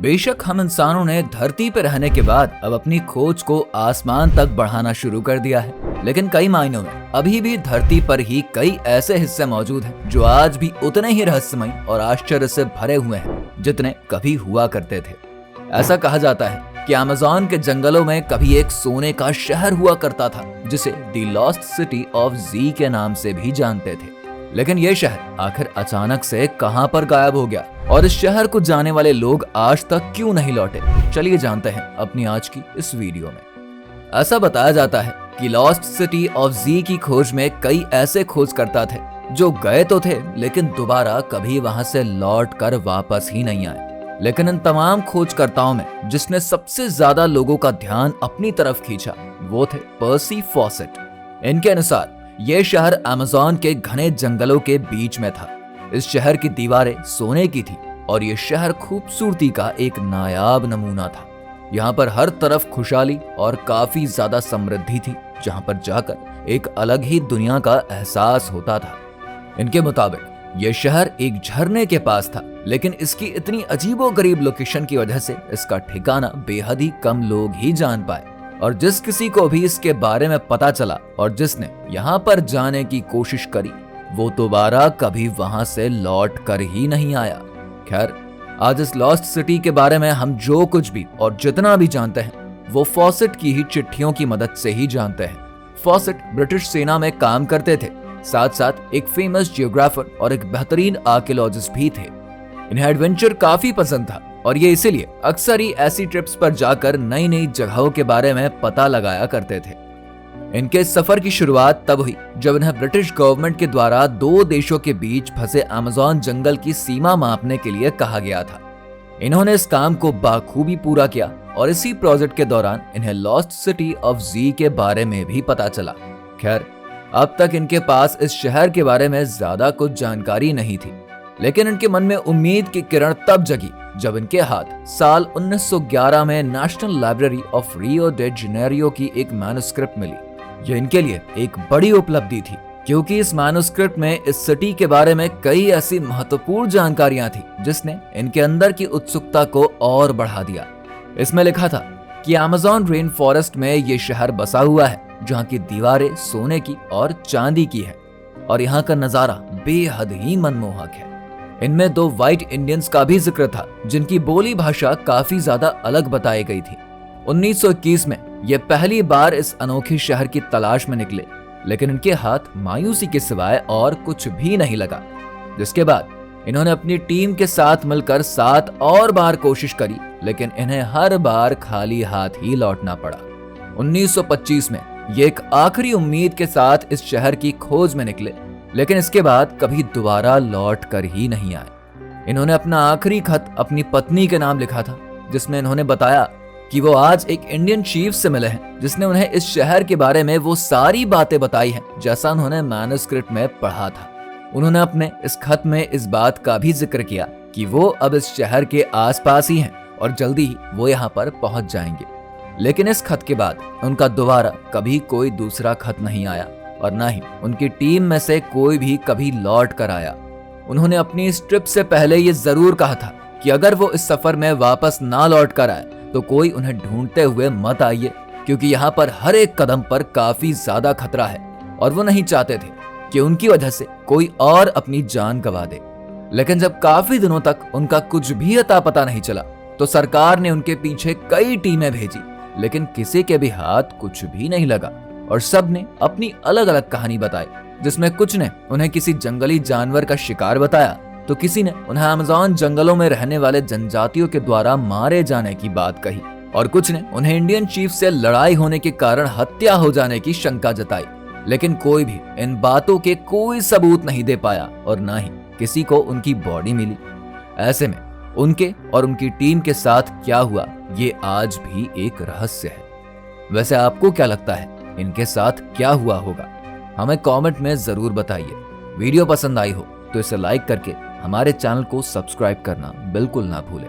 बेशक हम इंसानों ने धरती पर रहने के बाद अब अपनी खोज को आसमान तक बढ़ाना शुरू कर दिया है, लेकिन कई मायनों में अभी भी धरती पर ही कई ऐसे हिस्से मौजूद हैं जो आज भी उतने ही रहस्यमय और आश्चर्य से भरे हुए हैं जितने कभी हुआ करते थे। ऐसा कहा जाता है कि अमेज़न के जंगलों में कभी एक सोने का शहर हुआ करता था जिसे द लॉस्ट सिटी ऑफ जी के नाम से भी जानते थे। लेकिन यह शहर आखिर अचानक से कहां पर गायब हो गया और इस शहर को जाने वाले लोग आज तक क्यों नहीं लौटे, चलिए जानते हैं अपनी आज की इस वीडियो में। ऐसा बताया जाता है कि लॉस्ट सिटी ऑफ जी की खोज में कई ऐसे खोजकर्ता थे जो गए तो थे लेकिन दोबारा कभी वहां से लौट कर वापस ही नहीं आए। लेकिन इन तमाम खोजकर्ताओं में जिसने सबसे ज्यादा लोगों का ध्यान अपनी तरफ खींचा वो थे पर्सी फॉसेट। इनके अनुसार यह शहर अमेज़न के घने जंगलों के बीच में था। इस शहर की दीवारें सोने की थी और यह शहर खूबसूरती का एक नायाब नमूना था। यहाँ पर हर तरफ खुशहाली और काफी ज्यादा समृद्धि थी, जहाँ पर जाकर एक अलग ही दुनिया का एहसास होता था। इनके मुताबिक यह शहर एक झरने के पास था, लेकिन इसकी इतनी अजीबोगरीब लोकेशन की वजह से इसका ठिकाना बेहद ही कम लोग ही जान पाए और जिस किसी को भी इसके बारे में पता चला और जिसने यहाँ पर जाने की कोशिश करी वो दोबारा कभी वहां से लौट कर ही नहीं आया। खैर, आज इस लॉस्ट सिटी के बारे में हम जो कुछ भी और जितना भी जानते हैं वो फॉसेट की ही चिट्ठियों की मदद से ही जानते हैं। फॉसेट ब्रिटिश सेना में काम करते थे, साथ साथ एक फेमस जियोग्राफर और एक बेहतरीन आर्कियोलॉजिस्ट भी थे। इन्हें एडवेंचर काफी पसंद था और ये इसीलिए अक्सर ही ऐसी ट्रिप्स पर जाकर नई नई जगहों के बारे में पता लगाया करते थे। इनके सफर की शुरुआत तब हुई जब इन्हें ब्रिटिश गवर्नमेंट के द्वारा दो देशों के बीच फंसे अमेज़न जंगल की सीमा मापने के लिए कहा गया था। इन्होंने इस काम को बाखूबी पूरा किया और इसी प्रोजेक्ट के दौरान इन्हें लॉस्ट सिटी ऑफ जी के बारे में भी पता चला। खैर, अब तक इनके पास इस शहर के बारे में ज्यादा कुछ जानकारी नहीं थी, लेकिन इनके मन में उम्मीद की किरण तब जगी जब इनके हाथ साल 1911 में national library of Rio de Janeiro की एक मैन्युस्क्रिप्ट मिली। यह इनके लिए एक बड़ी उपलब्धि थी क्योंकि इस मैन्युस्क्रिप्ट में इस सिटी के बारे में कई ऐसी महत्वपूर्ण जानकारियां थी जिसने इनके अंदर की उत्सुकता को और बढ़ा दिया। इसमें लिखा था कि अमेज़न रेन फॉरेस्ट में ये शहर बसा हुआ है जहाँ की दीवारें सोने की और चांदी की है और यहाँ का नजारा बेहद ही मनमोहक है। इनमें दो व्हाइट इंडियंस का भी जिक्र था जिनकी बोली भाषा काफी ज्यादा अलग बताई गई थी। 1921 में ये पहली बार इस अनोखे शहर की तलाश में निकले, लेकिन इनके हाथ मायूसी के सिवाय और कुछ भी नहीं लगा। जिसके बाद इन्होंने अपनी टीम के साथ मिलकर 7 और बार कोशिश करी, लेकिन इन्हें हर बार खाली हाथ ही लौटना पड़ा। 1925 में ये एक आखिरी उम्मीद के साथ इस शहर की खोज में निकले, लेकिन इसके बाद कभी दोबारा लौट कर ही नहीं आए। इन्होंने अपना आखिरी खत अपनी पत्नी के नाम लिखा था जिसमें इन्होंने बताया कि वो आज एक इंडियन चीफ से मिले हैं जिसने उन्हें इस शहर के बारे में वो सारी बातें बताई हैं जैसा उन्होंने मैन्युस्क्रिप्ट में पढ़ा था। उन्होंने अपने इस खत में इस बात का भी जिक्र किया कि वो अब इस शहर के आसपास ही हैं और जल्दी ही वो यहाँ पर पहुंच जाएंगे। लेकिन इस खत के बाद उनका दोबारा कभी कोई दूसरा खत नहीं आया और न ही उनकी टीम में से कोई भी कभी लौट कर आया। उन्होंने अपनी इस ट्रिप से पहले ये जरूर कहा था कि अगर वो इस सफर में वापस ना लौट कर आए तो कोई उन्हें ढूंढते हुए मत आइए, क्योंकि यहाँ पर हर एक कदम पर काफी ज्यादा खतरा है और वो नहीं चाहते थे कि उनकी वजह से कोई और अपनी जान गंवा दे। लेकिन जब काफी दिनों तक उनका कुछ भी अता पता नहीं चला तो सरकार ने उनके पीछे कई टीमें भेजी, लेकिन किसी के भी हाथ कुछ भी नहीं लगा और सब ने अपनी अलग अलग कहानी बताई, जिसमें कुछ ने उन्हें किसी जंगली जानवर का शिकार बताया तो किसी ने उन्हें अमेज़न जंगलों में रहने वाले जनजातियों के द्वारा मारे जाने की बात कही और कुछ ने उन्हें इंडियन चीफ से लड़ाई होने के कारण हत्या हो जाने की शंका जताई। लेकिन कोई भी इन बातों के कोई सबूत नहीं दे पाया और न ही किसी को उनकी बॉडी मिली। ऐसे में उनके और उनकी टीम के साथ क्या हुआ ये आज भी एक रहस्य है। वैसे आपको क्या लगता है इनके साथ क्या हुआ होगा? हमें कमेंट में जरूर बताइए। वीडियो पसंद आई हो तो इसे लाइक करके हमारे चैनल को सब्सक्राइब करना बिल्कुल ना भूलें।